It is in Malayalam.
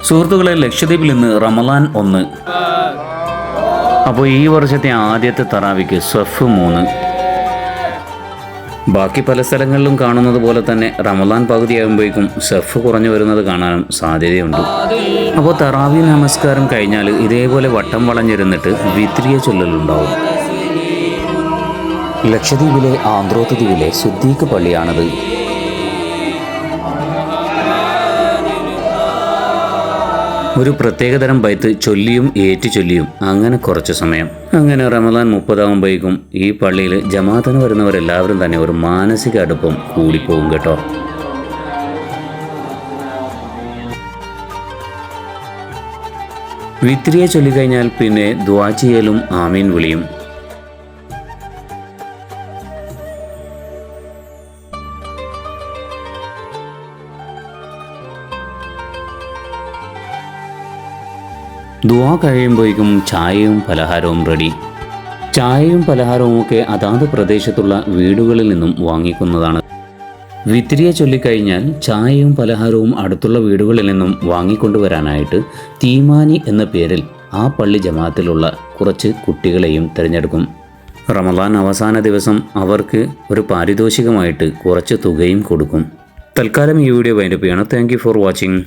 സുഹൃത്തുക്കളെ, ലക്ഷദ്വീപിൽ ഇന്ന് റമദാൻ 1. അപ്പോൾ ഈ വർഷത്തെ ആദ്യത്തെ തറാവിക്ക് സഫ് 3. ബാക്കി പല സ്ഥലങ്ങളിലും കാണുന്നത് പോലെ തന്നെ റമദാൻ പകുതിയാകുമ്പോഴേക്കും സഫ് കുറഞ്ഞു വരുന്നത് കാണാനും സാധ്യതയുണ്ട്. അപ്പോൾ തറാവി നമസ്കാരം കഴിഞ്ഞാൽ ഇതേപോലെ വട്ടം വളഞ്ഞിരുന്നിട്ട് വിത്രിയ ചൊല്ലലുണ്ടാവും. ലക്ഷദ്വീപിലെ ആന്ത്രോത്ത് ദ്വീപിലെ സുദ്ദീഖ് പള്ളിയാണത്. ഒരു പ്രത്യേകതരം ബൈത്ത് ചൊല്ലിയും ഏറ്റു ചൊല്ലിയും അങ്ങനെ കുറച്ച് സമയം. അങ്ങനെ റമദാൻ 30 ഈ പള്ളിയിൽ ജമാഅത്തിന് വരുന്നവരെല്ലാവരും തന്നെ ഒരു മാനസിക അടുപ്പം കൂടിപ്പോകും കേട്ടോ. വിത്രിയെ ചൊല്ലിക്കഴിഞ്ഞാൽ പിന്നെ ദുആ ചെയ്യലും ആമീൻ വിളിയും. ദുആ കഴിയുമ്പോഴേക്കും ചായയും പലഹാരവും റെഡി. ചായയും പലഹാരവും ഒക്കെ അതാത് പ്രദേശത്തുള്ള വീടുകളിൽ നിന്നും വാങ്ങിക്കുന്നതാണ്. വിത്രിയെ ചൊല്ലിക്കഴിഞ്ഞാൽ ചായയും പലഹാരവും അടുത്തുള്ള വീടുകളിൽ നിന്നും വാങ്ങിക്കൊണ്ടുവരാനായിട്ട് തീമാനി എന്ന പേരിൽ ആ പള്ളി ജമാഅത്തിലുള്ള കുറച്ച് കുട്ടികളെയും തിരഞ്ഞെടുക്കും. റമദാൻ അവസാന ദിവസം അവർക്ക് ഒരു പാരിതോഷികമായിട്ട് കുറച്ച് തുകയും കൊടുക്കും. തൽക്കാലം ഈ വീഡിയോ വൈൻഡപ്പ് ചെയ്യണം. Thank you for watching.